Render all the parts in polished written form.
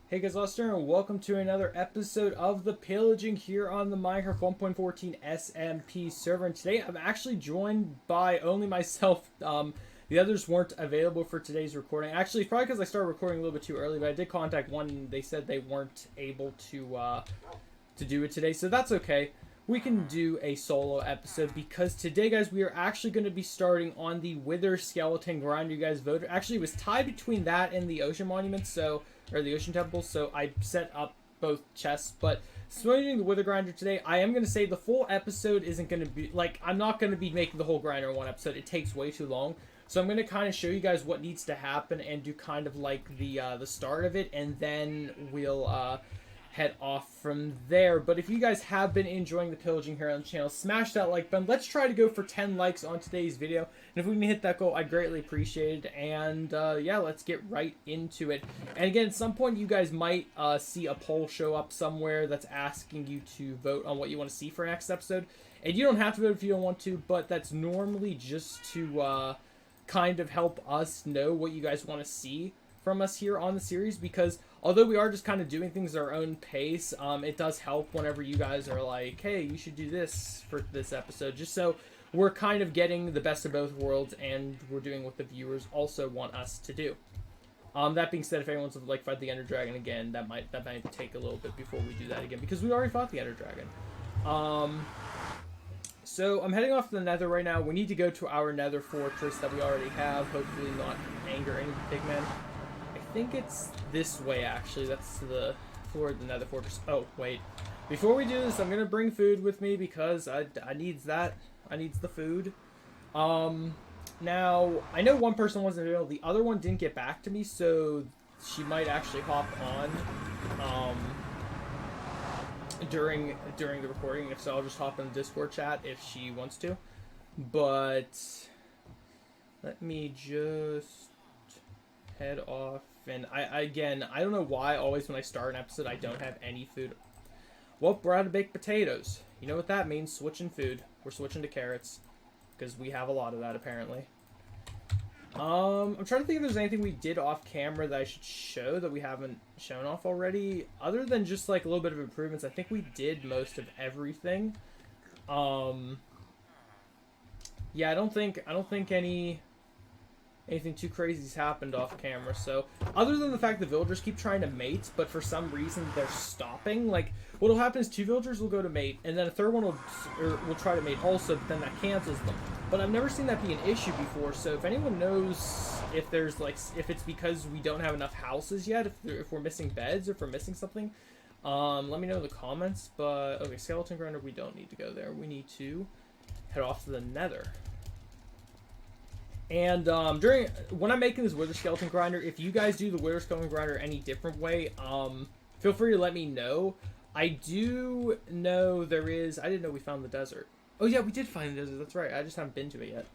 Hey guys, Lester, and welcome to another episode of the Pillaging here on the Minecraft 1.14 SMP server. And today I'm actually joined by only myself. The others weren't available for today's recording. Actually, it's probably because I started recording a little bit too early, but I did contact one and they said they weren't able to do it today, so that's okay. We can do a solo episode because today, guys, we are actually going to be starting on the Wither Skeleton Grinder you guys voted. Actually, it was tied between that and the Ocean Monument, or the Ocean Temple, so I set up both chests. But swinging the Wither Grinder today, I am going to say the full episode isn't going to be, I'm not going to be making the whole grinder in one episode. It takes way too long. So I'm going to kind of show you guys what needs to happen and do kind of like the start of it, and then we'll head off from there. But if you guys have been enjoying the pillaging here on the channel, smash that like button. Let's try to go for 10 likes on today's video, and if we can hit that goal, I'd greatly appreciate it. And yeah, let's get right into it. And again, at some point you guys might see a poll show up somewhere that's asking you to vote on what you want to see for next episode, and you don't have to vote if you don't want to, but that's normally just to kind of help us know what you guys want to see from us here on the series, because although we are just kind of doing things at our own pace, it does help whenever you guys are like, hey, you should do this for this episode, just so we're kind of getting the best of both worlds and we're doing what the viewers also want us to do. That being said, if anyone wants to like fight the Ender Dragon again, that might take a little bit before we do that again, because we already fought the Ender Dragon. So I'm heading off to the Nether right now. We need to go to our Nether fortress that we already have, hopefully not anger any pigmen. I think it's this way, actually. That's the floor of the Nether fortress. Oh, wait. Before we do this, I'm going to bring food with me because I needs that. I needs the food. Now, I know one person wasn't available. The other one didn't get back to me, so she might actually hop on during the recording. If so, I'll just hop in the Discord chat if she wants to. But let me just head off. And I don't know why always when I start an episode I don't have any food. Well, we're out of baked potatoes. You know what that means? Switching food. We're switching to carrots because we have a lot of that apparently. I'm trying to think if there's anything we did off camera that I should show that we haven't shown off already, other than just like a little bit of improvements. I think we did most of everything. Yeah, I don't think anything too crazy's happened off camera. So other than the fact the villagers keep trying to mate, but for some reason they're stopping. Like what'll happen is 2 villagers will go to mate, and then a third one will try to mate also, but then that cancels them. But I've never seen that be an issue before. So if anyone knows if there's if it's because we don't have enough houses yet, if we're missing beds or if we're missing something, let me know in the comments. But okay, skeleton grinder, we don't need to go there. We need to head off to the Nether. And when I'm making this Wither Skeleton Grinder, if you guys do the Wither Skeleton Grinder any different way, feel free to let me know. I do know there is... I didn't know we found the desert. Oh yeah, we did find the desert. That's right. I just haven't been to it yet.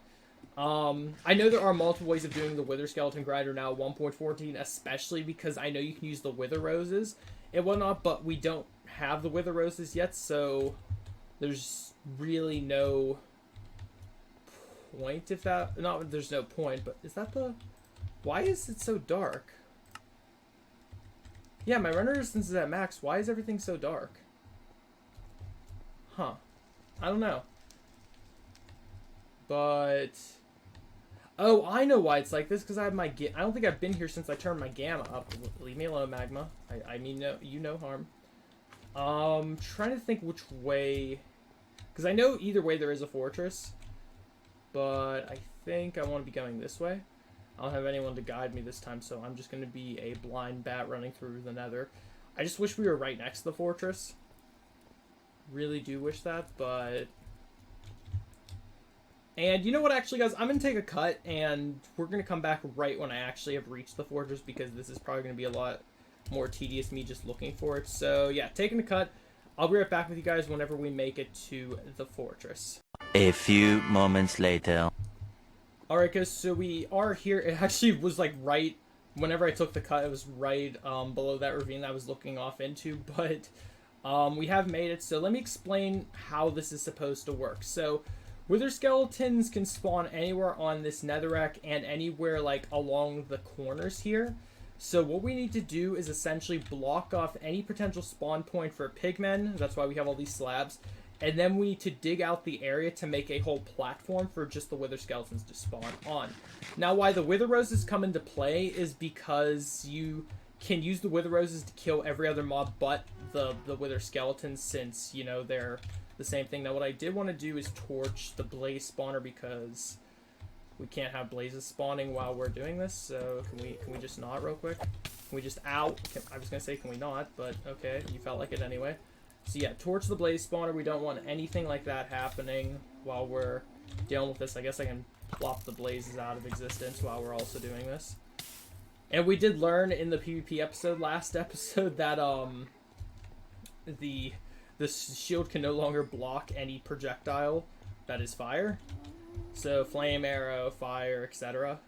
I know there are multiple ways of doing the Wither Skeleton Grinder now, 1.14, especially because I know you can use the Wither Roses and whatnot, but we don't have the Wither Roses yet, so there's really no point if that... Not there's no point, but is that the... Why is it so dark? Yeah, my render distance is at max. Why is everything so dark? Huh. I don't know. But... Oh, I know why it's like this, because I have my... I don't think I've been here since I turned my gamma up. Leave me alone, Magma. I mean, no, you no harm. Trying to think which way... Because I know either way there is a fortress. But I think I want to be going this way. I don't have anyone to guide me this time, so I'm just going to be a blind bat running through the Nether. I just wish we were right next to the fortress. Really do wish that, but... And you know what, actually, guys? I'm going to take a cut, and we're going to come back right when I actually have reached the fortress, because this is probably going to be a lot more tedious, me just looking for it. So, yeah, taking a cut. I'll be right back with you guys whenever we make it to the fortress. A few moments later. Alright guys, so we are here. It actually was like right, whenever I took the cut, it was right below that ravine that I was looking off into, but we have made it. So let me explain how this is supposed to work. So Wither skeletons can spawn anywhere on this netherrack and anywhere like along the corners here. So what we need to do is essentially block off any potential spawn point for pigmen. That's why we have all these slabs. And then we need to dig out the area to make a whole platform for just the wither skeletons to spawn on. Now, why the wither roses come into play is because you can use the wither roses to kill every other mob but the wither skeletons, since, you know, they're the same thing. Now, what I did want to do is torch the blaze spawner because we can't have blazes spawning while we're doing this. So can we just not real quick? Can we just I was gonna say can we not, but okay, you felt like it anyway. So yeah, torch the blaze spawner. We don't want anything like that happening while we're dealing with this. I guess I can plop the blazes out of existence while we're also doing this. And we did learn in the PvP episode, last episode, that the shield can no longer block any projectile that is fire. So flame, arrow, fire, etc.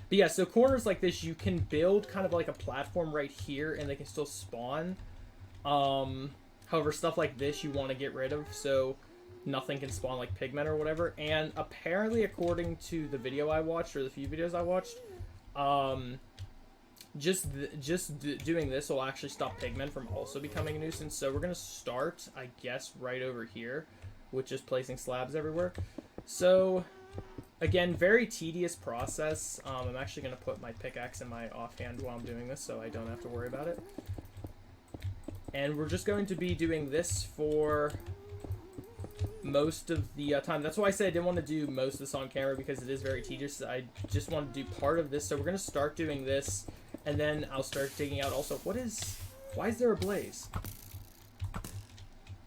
But yeah, so corners like this, you can build kind of like a platform right here and they can still spawn. However, stuff like this you want to get rid of, so nothing can spawn like pigmen or whatever. And apparently, according to the video I watched, or the few videos I watched, doing this will actually stop pigmen from also becoming a nuisance. So we're going to start, I guess, right over here with just placing slabs everywhere. So, again, very tedious process. I'm actually going to put my pickaxe in my offhand while I'm doing this so I don't have to worry about it. And we're just going to be doing this for most of the time. That's why I said I didn't want to do most of this on camera, because it is very tedious. I just want to do part of this. So we're going to start doing this, and then I'll start digging out. Also, why is there a blaze?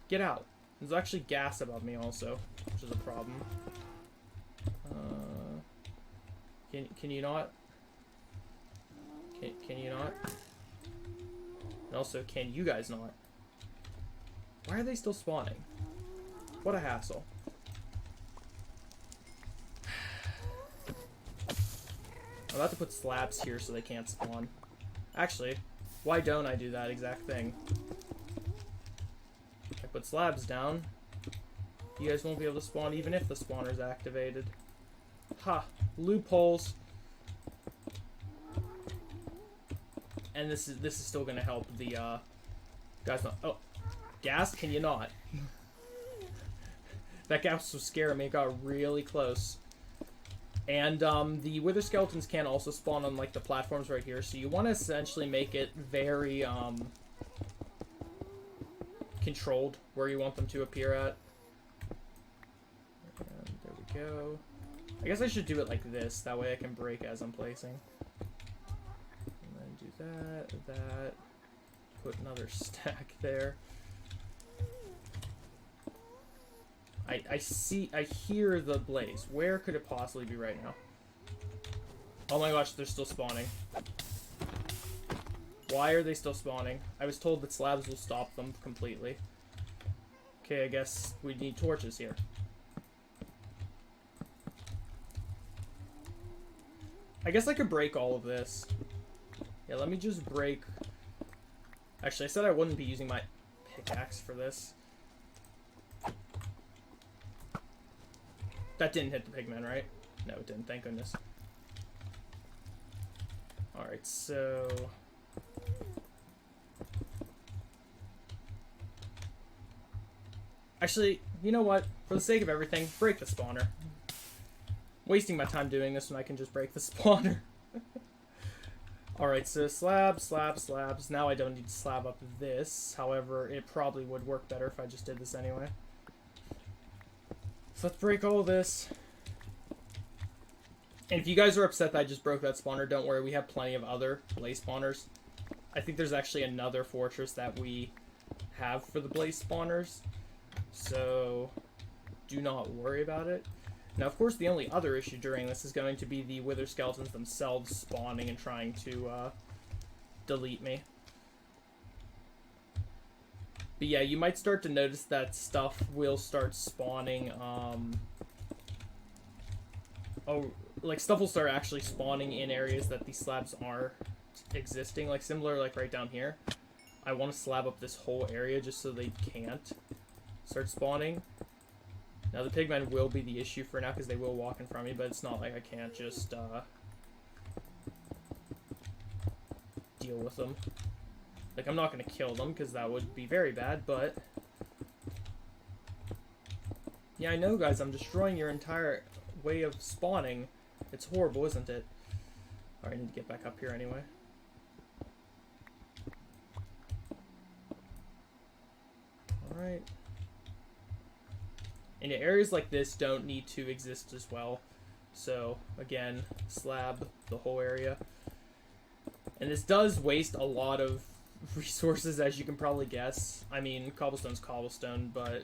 Get out. There's actually gas above me also, which is a problem. Can you not? Can you not? And also, can you guys not? Why are they still spawning? What a hassle. I'm about to put slabs here so they can't spawn. Actually, why don't I do that exact thing? I put slabs down. You guys won't be able to spawn even if the spawner's activated. Ha! Loopholes. And this is still gonna help the guys not. Oh, gas? Can you not? That gas was scaring me. It got really close. And the wither skeletons can also spawn on like the platforms right here. So you want to essentially make it very controlled where you want them to appear at. And there we go. I guess I should do it like this. That way I can break as I'm placing. That, put another stack there. I hear the blaze. Where could it possibly be right now? Oh my gosh, they're still spawning. Why are they still spawning? I was told that slabs will stop them completely. Okay, I guess we need torches here. I guess I could break all of this. Yeah, let me just break... Actually, I said I wouldn't be using my pickaxe for this. That didn't hit the pigman, right? No, it didn't, thank goodness. Alright, so... Actually, you know what? For the sake of everything, break the spawner. Wasting my time doing this when I can just break the spawner. Alright, so slabs, slabs, slabs. Now I don't need to slab up this. However, it probably would work better if I just did this anyway. So let's break all this. And if you guys are upset that I just broke that spawner, don't worry. We have plenty of other blaze spawners. I think there's actually another fortress that we have for the blaze spawners. So do not worry about it. Now, of course, the only other issue during this is going to be the wither skeletons themselves spawning and trying to delete me. But yeah, you might start to notice that stuff will start spawning. Like stuff will start actually spawning in areas that these slabs are existing. Like similar, like right down here. I want to slab up this whole area just so they can't start spawning. Now, the pigmen will be the issue for now because they will walk in front of me, but it's not like I can't just deal with them. Like, I'm not going to kill them, because that would be very bad, but... Yeah, I know, guys, I'm destroying your entire way of spawning. It's horrible, isn't it? Alright, I need to get back up here anyway. Alright. And areas like this don't need to exist as well. So, again, slab the whole area. And this does waste a lot of resources, as you can probably guess. I mean, cobblestone's cobblestone, but...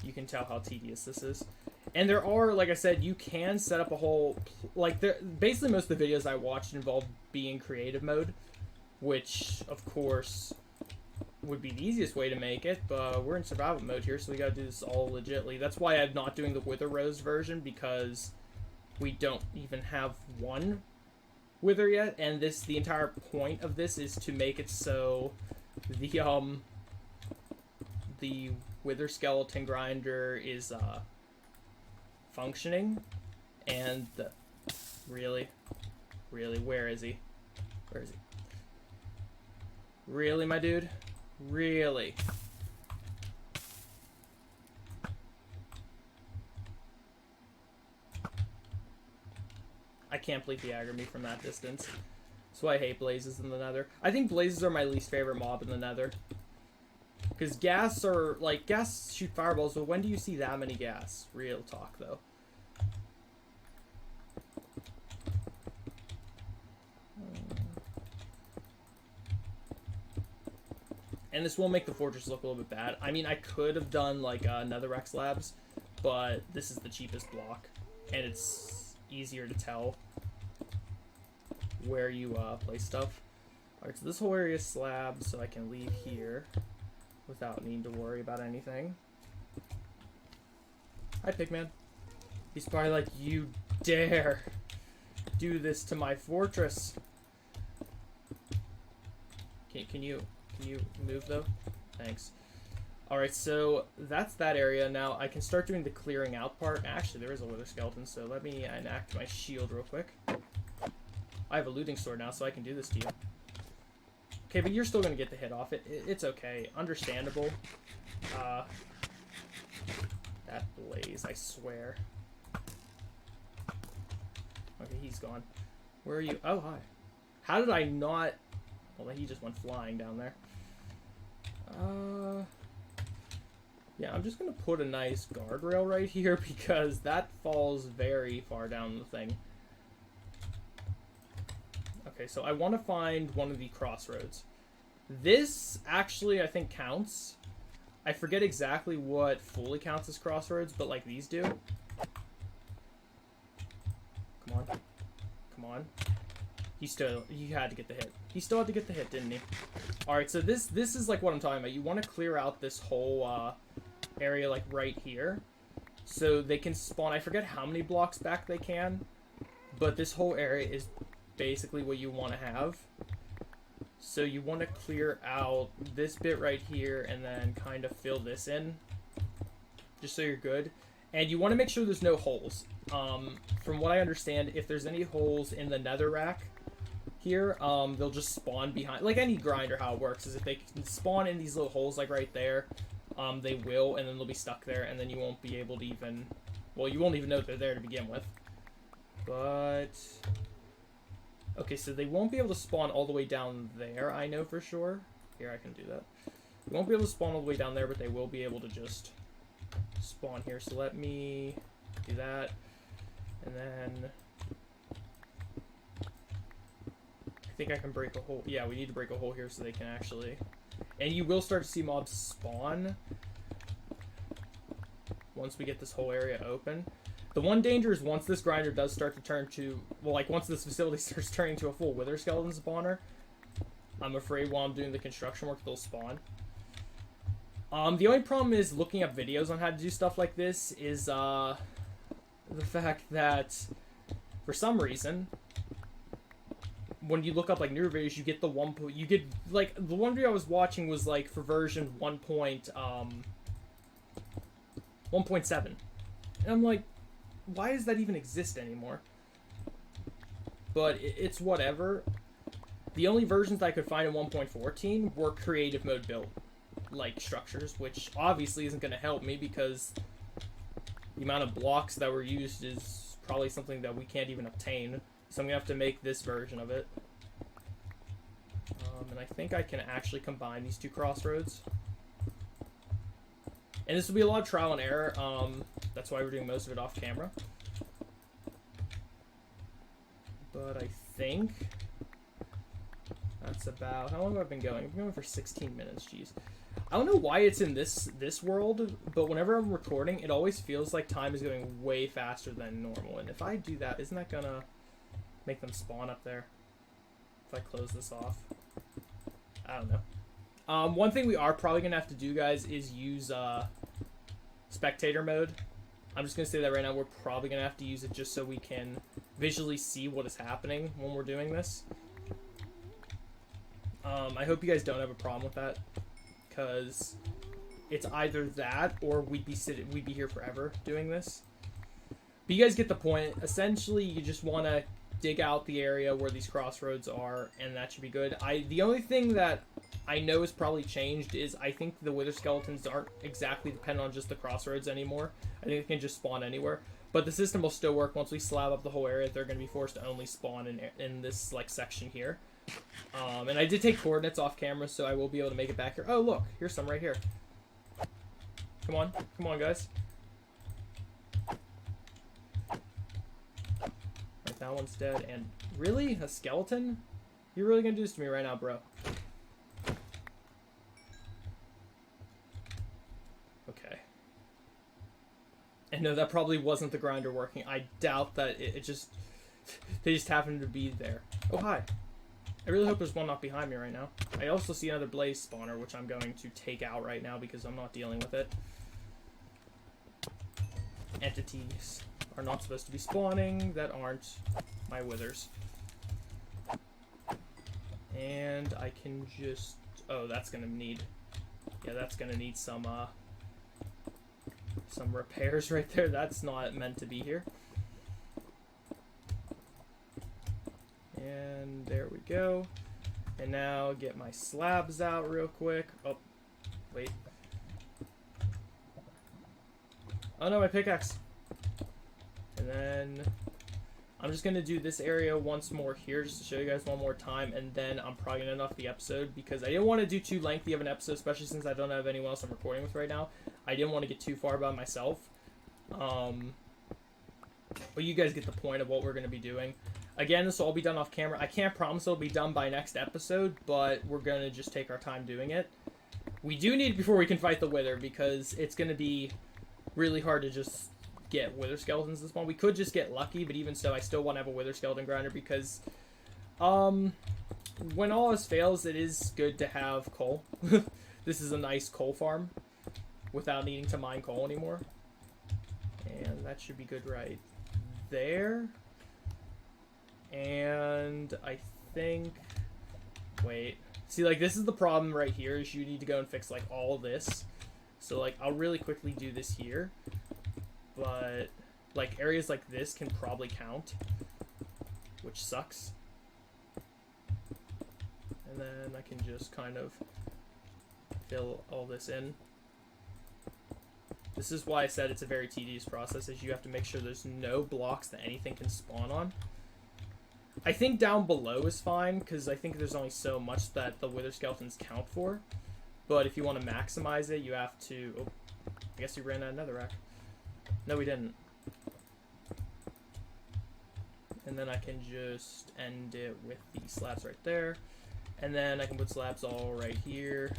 you can tell how tedious this is. And there are, like I said, you can set up a whole... Like, basically most of the videos I watched involved being creative mode, which, of course, would be the easiest way to make it, but we're in survival mode here, so we gotta do this all legitly. That's why I'm not doing the Wither Rose version, because we don't even have one Wither yet, and the entire point of this is to make it so the Wither Skeleton Grinder is, functioning, and really, where is he? Where is he? Really, my dude? Really? I can't believe he aggroed me from that distance. That's why I hate blazes in the nether. I think blazes are my least favorite mob in the nether. Because gas shoot fireballs, but when do you see that many gas? Real talk, though. And this will make the fortress look a little bit bad. I mean, I could have done, like, netherrack slabs, but this is the cheapest block. And it's easier to tell where you, place stuff. Alright, so this whole area is slab, so I can leave here without needing to worry about anything. Hi, Pigman. He's probably like, you dare do this to my fortress. Can you move, though? Thanks. Alright, so that's that area. Now, I can start doing the clearing out part. Actually, there is a wither skeleton, so let me enact my shield real quick. I have a looting sword now, so I can do this to you. Okay, but you're still going to get the hit off. It's okay. Understandable. That blaze, I swear. Okay, he's gone. Where are you? Oh, hi. How did I not... Well, he just went flying down there. Yeah, I'm just going to put a nice guardrail right here because that falls very far down the thing. Okay, so I want to find one of the crossroads. This actually, I think, counts. I forget exactly what fully counts as crossroads, but like these do. Come on. Come on. He had to get the hit. He still had to get the hit, didn't he? Alright, so this is like what I'm talking about. You want to clear out this whole area like right here. So they can spawn, I forget how many blocks back they can. But this whole area is basically what you want to have. So you want to clear out this bit right here and then kind of fill this in. Just so you're good. And you want to make sure there's no holes. From what I understand, if there's any holes in the netherrack here, they'll just spawn behind. Like any grinder, how it works is if they can spawn in these little holes like right there, they will, and then they'll be stuck there, and then you won't be able to even... Well, you won't even know they're there to begin with. But... Okay, so they won't be able to spawn all the way down there, I know for sure. Here, I can do that. They won't be able to spawn all the way down there, but they will be able to just spawn here. So let me do that. And then... I think I can break a hole. Yeah, we need to break a hole here so they can actually... And you will start to see mobs spawn once we get this whole area open. The one danger is once this grinder does start to turn to... Well, like, once this facility starts turning to a full wither skeleton spawner, I'm afraid while I'm doing the construction work, they'll spawn. The only problem is looking up videos on how to do stuff like this is, the fact that, for some reason, when you look up, like, newer videos, you get the one... You get, like, the one video I was watching was, like, for version 1.7. And I'm like... Why does that even exist anymore? but it's whatever. The only versions I could find in 1.14 were creative mode built, like, structures, which obviously isn't going to help me because the amount of blocks that were used is probably something that we can't even obtain. So I'm going to have to make this version of it. And I think I can actually combine these two crossroads. And this will be a lot of trial and error. That's why we're doing most of it off camera. But I think that's about... How long have I been going? I've been going for 16 minutes, jeez. I don't know why it's in this world, but whenever I'm recording, it always feels like time is going way faster than normal. And if I do that, isn't that gonna make them spawn up there? If I close this off. I don't know. One thing we are probably gonna have to do, guys, is use spectator mode. I'm just gonna say that right now. We're probably gonna have to use it just so we can visually see what is happening when we're doing this. I hope you guys don't have a problem with that, because it's either that or we'd be here forever doing this. But you guys get the point. Essentially, you just want to dig out the area where these crossroads are, and that should be good. The only thing that I know is probably changed is I think the wither skeletons aren't exactly dependent on just the crossroads anymore. I think they can just spawn anywhere. But the system will still work once we slab up the whole area. They're going to be forced to only spawn in this like section here. And I did take coordinates off camera, so I will be able to make it back here. Oh, look, here's some right here. Come on, guys. Right, that one's dead. And really, a skeleton? You're really gonna do this to me right now, bro? Okay. And no, that probably wasn't the grinder working. I doubt that it just... They just happened to be there. Oh, hi. I really hope there's one not behind me right now. I also see another blaze spawner, which I'm going to take out right now because I'm not dealing with it. Entities are not supposed to be spawning that aren't my withers. And I can just... Oh, that's going to need... Yeah, that's going to need some repairs right there. That's not meant to be here. And there we go. And now get my slabs out real quick. Oh, wait. Oh no, my pickaxe. And then I'm just going to do this area once more here just to show you guys one more time. And then I'm probably going to end off the episode because I didn't want to do too lengthy of an episode, especially since I don't have anyone else I'm recording with right now. I didn't want to get too far by myself. But you guys get the point of what we're going to be doing. Again, this will all be done off camera. I can't promise it'll be done by next episode, but we're going to just take our time doing it. We do need it before we can fight the wither, because it's going to be really hard to just get wither skeletons this one. We could just get lucky, but even so, I still want to have a wither skeleton grinder, because when all else fails, it is good to have coal. This is a nice coal farm without needing to mine coal anymore. And that should be good right there. And I think... Wait. See, like, this is the problem right here, is you need to go and fix, like, all this. So, like, I'll really quickly do this here. But, like, areas like this can probably count. Which sucks. And then I can just kind of fill all this in. This is why I said it's a very tedious process, is you have to make sure there's no blocks that anything can spawn on. I think down below is fine, because I think there's only so much that the wither skeletons count for. But if you want to maximize it, you have to... Oh, I guess we ran out of netherrack. No, we didn't. And then I can just end it with the slabs right there. And then I can put slabs all right here.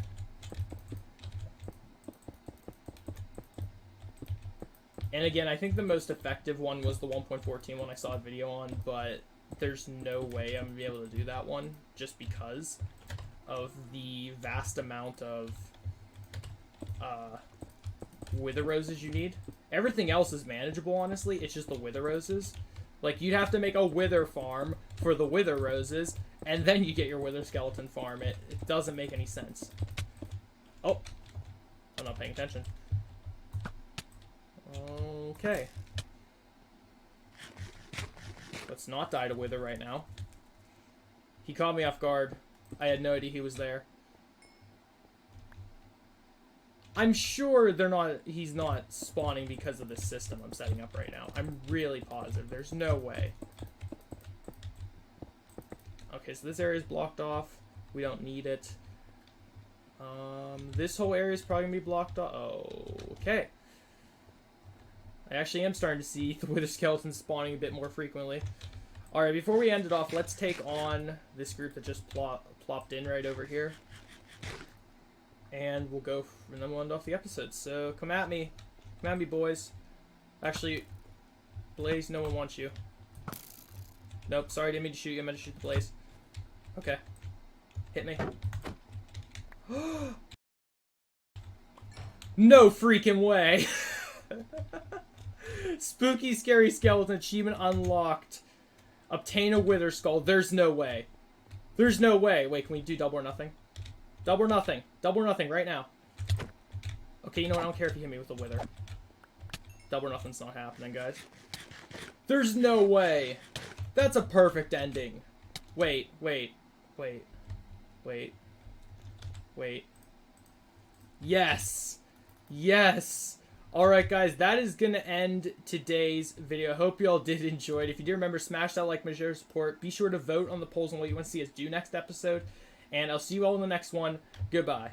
And again, I think the most effective one was the 1.14 one I saw a video on, but there's no way I'm going to be able to do that one just because of the vast amount of wither roses you need. Everything else is manageable, honestly. It's just the wither roses. Like, you'd have to make a wither farm for the wither roses, and then you get your wither skeleton farm. It doesn't make any sense. Oh, I'm not paying attention. Okay. Let's not die to Wither right now. He caught me off guard. I had no idea he was there. I'm sure he's not spawning because of the system I'm setting up right now. I'm really positive. There's no way. Okay, so this area is blocked off. We don't need it. This whole area is probably going to be blocked off. Oh, okay. I actually am starting to see the Wither Skeletons spawning a bit more frequently. Alright, before we end it off, let's take on this group that just plopped in right over here. And we'll go, and then we'll end off the episode. So, come at me. Come at me, boys. Actually, Blaze, no one wants you. Nope, sorry, didn't mean to shoot you. I meant to shoot the Blaze. Okay. Hit me. No freaking way. Spooky, scary skeleton achievement unlocked. Obtain a Wither Skull. There's no way. There's no way. Wait, can we do double or nothing? Double or nothing. Double or nothing right now. Okay, you know what? I don't care if you hit me with a Wither. Double or nothing's not happening, guys. There's no way. That's a perfect ending. Wait. Yes. Yes. Alright, guys, that is going to end today's video. I hope you all did enjoy it. If you do, remember, smash that like, share, support. Be sure to vote on the polls on what you want to see us do next episode. And I'll see you all in the next one. Goodbye.